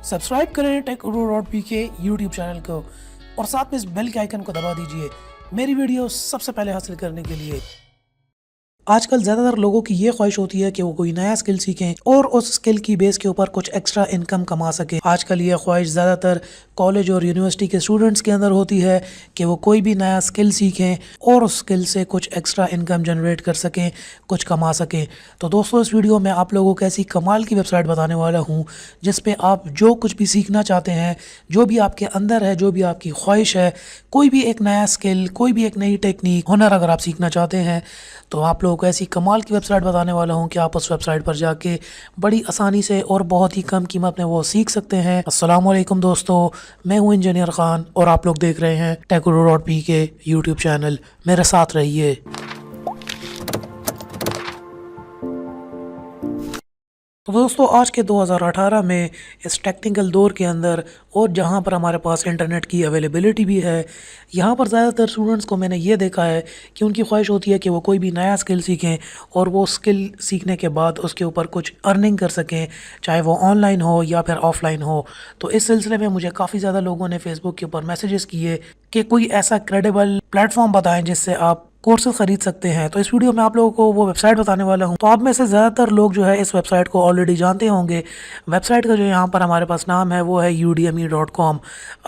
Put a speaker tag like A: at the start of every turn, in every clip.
A: Subscribe करें take dot P के YouTube channel को और साथ में इस बेल के आइकन को दबा दीजिए मेरी वीडियो सबसे पहले हासिल करने के लिए। आजकल ज़्यादातर लोगों की ये ख्वाहिश होती है कि वो कोई नया स्किल सीखें और उस स्किल की बेस के ऊपर कुछ एक्स्ट्रा इनकम कमा सकें। आजकल ये ख्वाहिश ज़्यादातर कॉलेज और यूनिवर्सिटी के स्टूडेंट्स के अंदर होती है कि वो कोई भी नया स्किल सीखें और उस स्किल से कुछ एक्स्ट्रा इनकम जनरेट कर सकें, कुछ कमा सकें। तो दोस्तों, इस वीडियो में आप लोगों को ऐसी कमाल की वेबसाइट बताने वाला हूँ जिस पे आप जो कुछ भी सीखना चाहते हैं, जो भी आपके अंदर है, जो भी आपकी ख्वाहिश है, कोई भी एक नया स्किल, कोई भी एक नई टेक्निक, हुनर अगर आप सीखना चाहते हैं तो आप लोगों को ऐसी कमाल की वेबसाइट बताने वाला हूं कि आप उस वेबसाइट पर जाके बड़ी आसानी से और बहुत ही कम कीमत में वो सीख सकते हैं। अस्सलाम वालेकुम दोस्तों, मैं हूं इंजीनियर खान और आप लोग देख रहे हैं टेक.पी के यूट्यूब चैनल। मेरे साथ रहिए। तो दोस्तों, आज के 2018 में इस टेक्निकल दौर के अंदर और जहां पर हमारे पास इंटरनेट की अवेलेबिलिटी भी है, यहां पर ज़्यादातर स्टूडेंट्स को मैंने ये देखा है कि उनकी ख्वाहिश होती है कि वो कोई भी नया स्किल सीखें और वो स्किल सीखने के बाद उसके ऊपर कुछ अर्निंग कर सकें, चाहे वो ऑनलाइन हो या फिर ऑफलाइन हो। तो इस सिलसिले में मुझे काफ़ी ज़्यादा लोगों ने फेसबुक के ऊपर मैसेजेस किए कि कोई ऐसा क्रेडिबल प्लेटफॉर्म बताएं जिससे आप कोर्सेज खरीद सकते हैं। तो इस वीडियो में आप लोगों को वो वेबसाइट बताने वाला हूँ। तो आप में से ज़्यादातर लोग जो है इस वेबसाइट को ऑलरेडी जानते होंगे। वेबसाइट का जो यहाँ पर हमारे पास नाम है वो है udemy.com।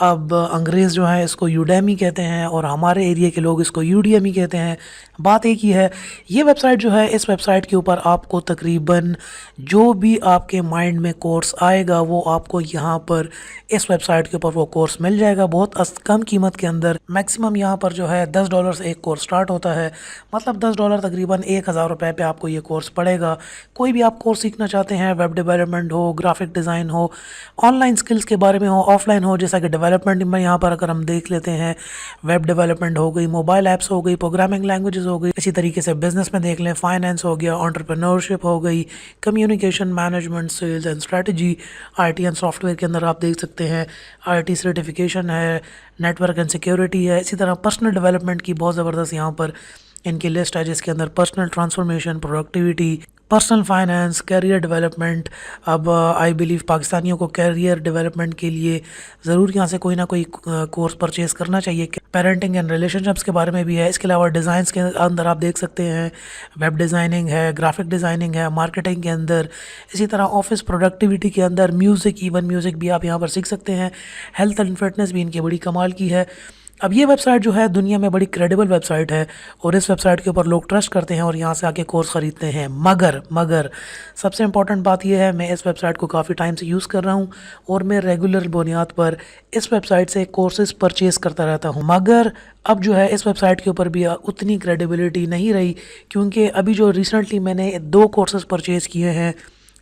A: अब अंग्रेज़ जो है इसको यूडेमी कहते हैं और हमारे एरिया के लोग इसको यूडीएमी कहते हैं। बात एक ही है। ये वेबसाइट जो है, इस वेबसाइट के ऊपर आपको तकरीबन जो भी आपके माइंड में कोर्स आएगा वो आपको यहाँ पर इस वेबसाइट के ऊपर वो कोर्स मिल जाएगा बहुत कम कीमत के अंदर। मैक्सिमम यहाँ पर जो है $10 से एक कोर्स स्टार्ट होता है, मतलब $10 तकरीबन 1000 रुपये पे आपको ये कोर्स पड़ेगा। कोई भी आप कोर्स सीखना चाहते हैं, वेब डेवलपमेंट हो, ग्राफिक डिज़ाइन हो, ऑनलाइन स्किल्स के बारे में हो, ऑफलाइन हो, जैसा कि डेवलपमेंट में यहाँ पर अगर हम देख लेते हैं, वेब डेवलपमेंट हो गई, मोबाइल ऐप्स हो गई, प्रोग्रामिंग लैंग्वेजेस हो गई। इसी तरीके से बिजनेस में देख लें, फाइनेंस हो गया, एंटरप्रेन्योरशिप हो गई, communication management, sales and strategy, IT and software के अंदर आप देख सकते हैं आईटी सर्टिफिकेशन है, नेटवर्क एंड सिक्योरिटी है। इसी तरह पर्सनल डेवलपमेंट की बहुत ज़बरदस्त यहाँ पर इनकी लिस्ट है जिसके अंदर personal transformation, productivity, personal finance, career development. अब आई बिलीव पाकिस्तानियों को कैरियर डेवलपमेंट के लिए ज़रूर यहाँ से कोई ना कोई कोर्स परचेज़ करना चाहिए। पेरेंटिंग एंड रिलेशनशिप्स के बारे में भी है। इसके अलावा डिज़ाइंस के अंदर आप देख सकते हैं वेब डिज़ाइनिंग है, ग्राफिक डिज़ाइनिंग है, मार्केटिंग के अंदर, इसी तरह ऑफिस प्रोडक्टिविटी के अंदर, म्यूज़िक, इवन म्यूज़िक भी आप यहाँ पर सीख सकते हैं। हेल्थ एंड फिटनेस भी इनकी बड़ी कमाल की है। अब ये वेबसाइट जो है दुनिया में बड़ी क्रेडिबल वेबसाइट है और इस वेबसाइट के ऊपर लोग ट्रस्ट करते हैं और यहाँ से आके कोर्स ख़रीदते हैं। मगर सबसे इम्पॉर्टेंट बात यह है, मैं इस वेबसाइट को काफ़ी टाइम से यूज़ कर रहा हूँ और मैं रेगुलर बुनियाद पर इस वेबसाइट से कोर्सेज़ परचेज़ करता रहता हूँ। मगर अब जो है इस वेबसाइट के ऊपर भी उतनी क्रेडिबिलिटी नहीं रही, क्योंकि अभी जो रिसेंटली मैंने 2 कोर्सेज़ परचेज़ किए हैं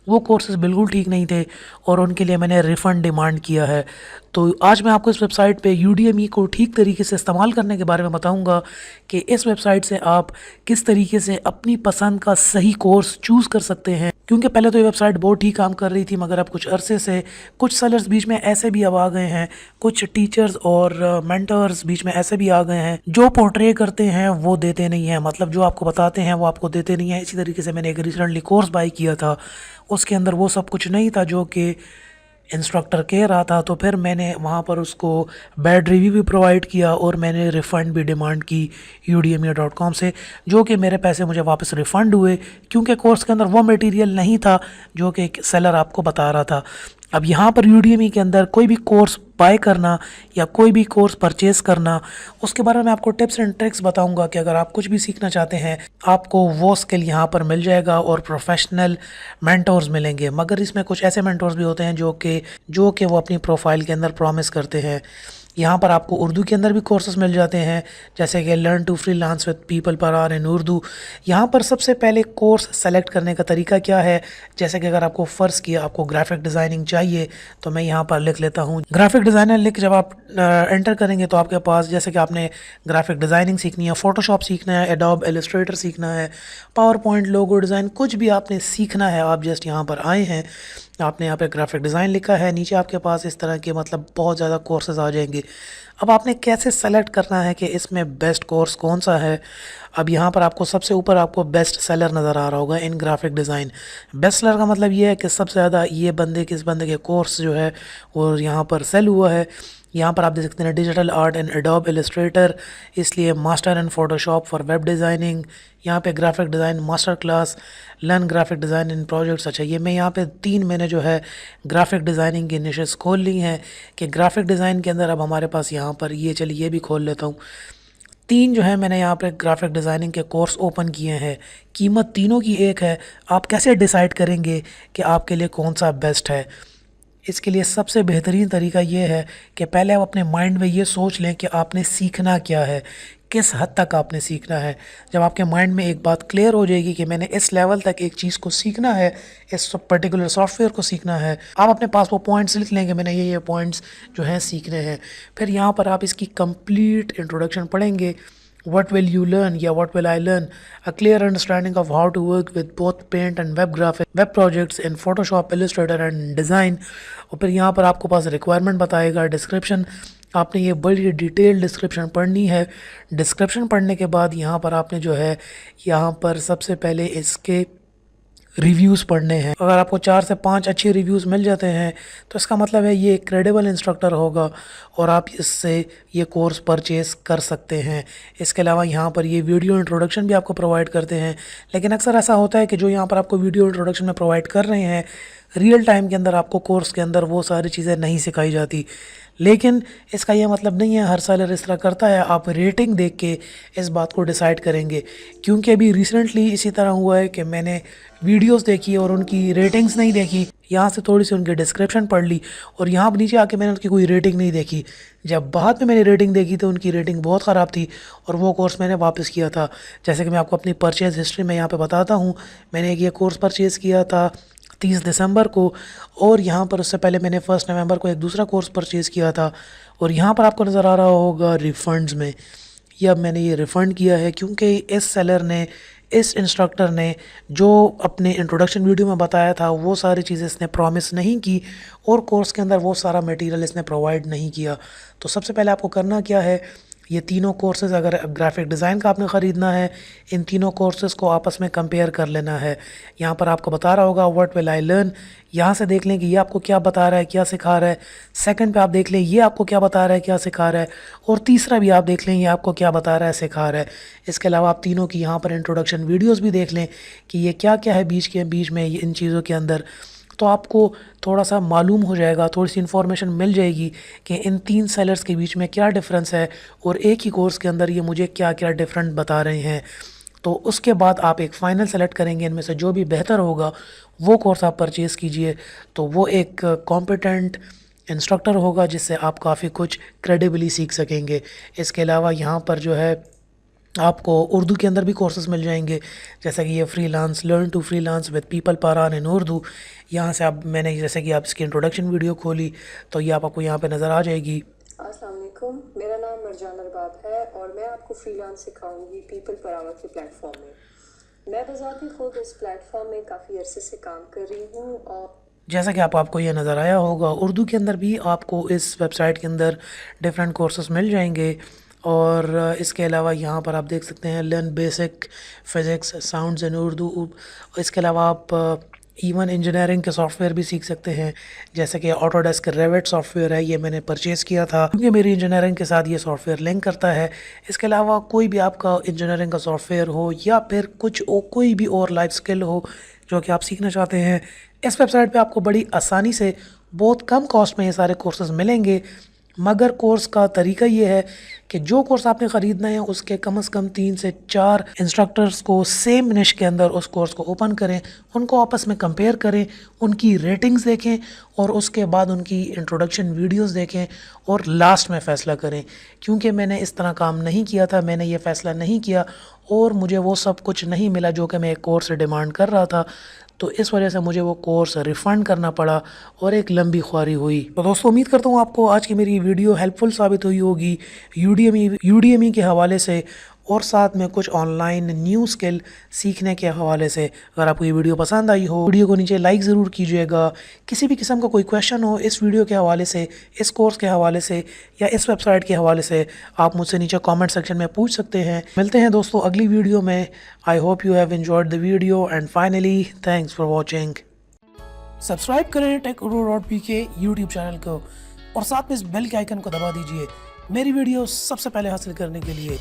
A: वो कोर्सेज़ बिल्कुल ठीक नहीं थे और उनके लिए मैंने रिफ़ंड डिमांड किया है। तो आज मैं आपको इस वेबसाइट पे यूडीएमी को ठीक तरीके से इस्तेमाल करने के बारे में बताऊंगा कि इस वेबसाइट से आप किस तरीके से अपनी पसंद का सही कोर्स चूज़ कर सकते हैं। क्योंकि पहले तो ये वेबसाइट बहुत ठीक काम कर रही थी, मगर अब कुछ अरसे से कुछ सेलर्स बीच में ऐसे भी अब आ गए हैं, कुछ टीचर्स और मेंटर्स बीच में ऐसे भी आ गए हैं जो पोर्ट्रे करते हैं वो देते नहीं हैं। मतलब जो आपको बताते हैं वो आपको देते नहीं है। इसी तरीके से मैंने एक रिसेंटली कोर्स बाई किया था, उसके अंदर वो सब कुछ नहीं था जो कि इंस्ट्रक्टर कह रहा था। तो फिर मैंने वहाँ पर उसको बैड रिव्यू भी प्रोवाइड किया और मैंने रिफ़ंड भी डिमांड की udemy.com से, जो कि मेरे पैसे मुझे वापस रिफ़ंड हुए, क्योंकि कोर्स के अंदर वो मटेरियल नहीं था जो कि सेलर आपको बता रहा था। अब यहाँ पर udemy के अंदर कोई भी कोर्स बाय करना या कोई भी कोर्स परचेज़ करना, उसके बारे में आपको टिप्स एंड ट्रिक्स बताऊंगा कि अगर आप कुछ भी सीखना चाहते हैं आपको वो स्किल यहाँ पर मिल जाएगा और प्रोफेशनल मेंटोर्स मिलेंगे। मगर इसमें कुछ ऐसे मेंटोर्स भी होते हैं जो कि वो अपनी प्रोफाइल के अंदर प्रॉमिस करते हैं। यहाँ पर आपको उर्दू के अंदर भी कोर्सेज मिल जाते हैं, जैसे कि learn to freelance with people पर आर इन उर्दू। यहाँ पर सबसे पहले कोर्स सेलेक्ट करने का तरीका क्या है, जैसे कि अगर आपको फ़र्ज़ किया आपको ग्राफिक डिज़ाइनिंग चाहिए तो मैं यहाँ पर लिख लेता हूँ ग्राफिक डिज़ाइनर। लिख जब आप एंटर करेंगे तो आपके पास, जैसे कि आपने ग्राफिक डिज़ाइनिंग सीखनी है, फ़ोटोशॉप सीखना है, एडोब इलस्ट्रेटर सीखना है, पावर पॉइंट, लोगो डिज़ाइन, कुछ भी आपने सीखना है, आप जस्ट यहाँ पर आए हैं, आपने यहाँ पे ग्राफिक डिज़ाइन लिखा है, नीचे आपके पास इस तरह के मतलब बहुत ज़्यादा कोर्सेज आ जाएंगे। अब आपने कैसे सेलेक्ट करना है कि इसमें बेस्ट कोर्स कौन सा है। अब यहाँ पर आपको सबसे ऊपर आपको बेस्ट सेलर नज़र आ रहा होगा इन ग्राफिक डिज़ाइन। बेस्ट सेलर का मतलब ये है कि सबसे ज़्यादा ये बंदे किस बंदे के कोर्स जो है वो यहाँ पर सेल हुआ है। यहाँ पर आप देख सकते हैं digital art and Adobe Illustrator, इसलिए master in Photoshop for web designing. यहाँ पे graphic design master class, learn graphic design in projects. अच्छा, ये मैं यहाँ पे 3 मैंने जो है ग्राफिक डिज़ाइनिंग की निशेस खोल ली हैं कि ग्राफिक डिज़ाइन के अंदर अब हमारे पास यहाँ पर ये चलिए ये भी खोल लेता हूँ। 3 जो है मैंने यहाँ पे ग्राफिक डिज़ाइनिंग के कोर्स ओपन किए हैं। कीमत तीनों की एक है। आप कैसे डिसाइड करेंगे कि आपके लिए कौन सा बेस्ट है? इसके लिए सबसे बेहतरीन तरीका ये है कि पहले आप अपने माइंड में ये सोच लें कि आपने सीखना क्या है, किस हद तक आपने सीखना है। जब आपके माइंड में एक बात क्लियर हो जाएगी कि मैंने इस लेवल तक एक चीज़ को सीखना है, इस पर्टिकुलर सॉफ्टवेयर को सीखना है, आप अपने पास वो पॉइंट्स लिख लेंगे मैंने ये पॉइंट्स जो हैं सीखने हैं। फिर यहाँ पर आप इसकी कंप्लीट इंट्रोडक्शन पढ़ेंगे। What will you learn? Yeah, what will I learn? A clear understanding of how to work with both paint and web graphics, web projects in Photoshop, Illustrator and Design। और फिर यहाँ पर आपको पास requirement बताएगा, description. आपने ये बड़ी detail description पढ़नी है। डिस्क्रिप्शन पढ़ने के बाद यहाँ पर आपने जो है यहाँ पर सबसे पहले इसके रिव्यूज़ पढ़ने हैं। अगर आपको 4 से 5 अच्छे रिव्यूज़ मिल जाते हैं तो इसका मतलब है ये एक क्रेडिबल इंस्ट्रक्टर होगा और आप इससे ये कोर्स परचेज़ कर सकते हैं। इसके अलावा यहाँ पर ये वीडियो इंट्रोडक्शन भी आपको प्रोवाइड करते हैं, लेकिन अक्सर ऐसा होता है कि जो यहाँ पर आपको वीडियो इंट्रोडक्शन में प्रोवाइड कर रहे हैं, रियल टाइम के अंदर आपको कोर्स के अंदर वो सारी चीज़ें नहीं सिखाई जाती। लेकिन इसका ये मतलब नहीं है हर साल इस तरह करता है। आप रेटिंग देख के इस बात को डिसाइड करेंगे, क्योंकि अभी रिसेंटली इसी तरह हुआ है कि मैंने वीडियोस देखी और उनकी रेटिंग्स नहीं देखी। यहाँ से थोड़ी सी उनकी डिस्क्रिप्शन पढ़ ली और यहाँ पर नीचे आके मैंने उनकी कोई रेटिंग नहीं देखी। जब बाद में मैंने रेटिंग देखी तो उनकी रेटिंग बहुत ख़राब थी और वो कोर्स मैंने वापस किया था। जैसे कि मैं आपको अपनी परचेज़ हिस्ट्री में यहाँ पे बताता हूँ, मैंने एक ये कोर्स परचेज़ किया था 30 दिसंबर को, और यहाँ पर उससे पहले मैंने 1 नवंबर को एक दूसरा कोर्स परचेज़ किया था। और यहाँ पर आपको नज़र आ रहा होगा रिफ़ंड्स में, ये अब मैंने ये रिफ़ंड किया है क्योंकि इस सेलर ने, इस इंस्ट्रक्टर ने जो अपने इंट्रोडक्शन वीडियो में बताया था वो सारी चीज़ें इसने प्रॉमिस नहीं की और कोर्स के अंदर वो सारा मटेरियल इसने प्रोवाइड नहीं किया। तो सबसे पहले आपको करना क्या है, ये तीनों कोर्सेज़ अगर ग्राफिक डिज़ाइन का आपने ख़रीदना है, इन तीनों कोर्सेज़ को आपस में कंपेयर कर लेना है। यहाँ पर आपको बता रहा होगा व्हाट विल आई लर्न, यहाँ से देख लें कि ये आपको क्या बता रहा है, क्या सिखा रहा है। सेकंड पे आप देख लें ये आपको क्या बता रहा है, क्या सिखा रहा है। और तीसरा भी आप देख लें ये आपको क्या बता रहा है, सिखा रहा है। इसके अलावा आप तीनों की यहाँ पर इंट्रोडक्शन वीडियोज़ भी देख लें कि ये क्या क्या है बीच में इन चीज़ों के अंदर। तो आपको थोड़ा सा मालूम हो जाएगा, थोड़ी सी इन्फॉर्मेशन मिल जाएगी कि इन 3 सेलर्स के बीच में क्या डिफरेंस है और एक ही कोर्स के अंदर ये मुझे क्या क्या डिफरेंट बता रहे हैं। तो उसके बाद आप एक फ़ाइनल सेलेक्ट करेंगे, इनमें से जो भी बेहतर होगा वो कोर्स आप परचेज़ कीजिए। तो वो एक कॉम्पिटेंट इंस्ट्रक्टर होगा जिससे आप काफ़ी कुछ क्रेडिबली सीख सकेंगे। इसके अलावा यहाँ पर जो है आपको उर्दू के अंदर भी कोर्सेज मिल जाएंगे, जैसा कि ये freelance, learn to freelance with people पारान इन उर्दू। यहाँ से आप, मैंने जैसे कि आप इसकी इंट्रोडक्शन वीडियो खोली तो ये आपको यहाँ पे नज़र आ जाएगी।
B: अस्सलाम वालेकुम, मेरा नाम मरजान अरबाब है और मैं आपको फ्रीलांस सिखाऊंगी पीपल पारावा के प्लेटफॉर्म में। मैं बज़ाती खुद इस प्लेटफॉर्म में काफ़ी अरसे से काम कर रही हूँ और
A: जैसा कि आपको ये नज़र आया होगा, उर्दू के अंदर भी आपको इस वेबसाइट के अंदर डिफरेंट कोर्सेज मिल जाएंगे। और इसके अलावा यहाँ पर आप देख सकते हैं लर्न बेसिक फिज़िक्स साउंड्स इन उर्दू। इसके अलावा आप इवन इंजीनियरिंग के सॉफ्टवेयर भी सीख सकते हैं, जैसे कि ऑटोडेस्क रेविट सॉफ्टवेयर है, ये मैंने परचेज़ किया था क्योंकि मेरी इंजीनियरिंग के साथ ये सॉफ्टवेयर लिंक करता है। इसके अलावा कोई भी आपका इंजीनियरिंग का सॉफ्टवेयर हो या फिर कोई भी और लाइफ स्किल हो जो कि आप सीखना चाहते हैं, इस वेबसाइट पे आपको बड़ी आसानी से बहुत कम कॉस्ट में ये सारे कोर्सेज मिलेंगे। मगर कोर्स का तरीका ये है कि जो कोर्स आपने ख़रीदना है उसके कम से कम 3 से 4 इंस्ट्रक्टर्स को सेम निश के अंदर उस कोर्स को ओपन करें, उनको आपस में कंपेयर करें, उनकी रेटिंग्स देखें और उसके बाद उनकी इंट्रोडक्शन वीडियोस देखें और लास्ट में फ़ैसला करें। क्योंकि मैंने इस तरह काम नहीं किया था, मैंने ये फ़ैसला नहीं किया और मुझे वो सब कुछ नहीं मिला जो कि मैं एक कोर्स से डिमांड कर रहा था, तो इस वजह से मुझे वो कोर्स रिफ़ंड करना पड़ा और एक लंबी ख्वारी हुई। तो दोस्तों उम्मीद करता हूँ आपको आज की मेरी वीडियो हेल्पफुल साबित हुई होगी यूडीएमई के हवाले से। और साथ में कुछ ऑनलाइन न्यू स्किल सीखने के हवाले से। अगर आपको ये वीडियो पसंद आई हो, वीडियो को नीचे लाइक ज़रूर कीजिएगा। किसी भी किस्म का कोई क्वेश्चन हो इस वीडियो के हवाले से, इस कोर्स के हवाले से या इस वेबसाइट के हवाले से, आप मुझसे नीचे कमेंट सेक्शन में पूछ सकते हैं। मिलते हैं दोस्तों अगली वीडियो में। I hope you have enjoyed the video and finally thanks for watching. Subscribe करें टेक के यूट्यूब चैनल को और साथ में इस बेल के आइकन को दबा दीजिए मेरी वीडियो सबसे पहले हासिल करने के लिए।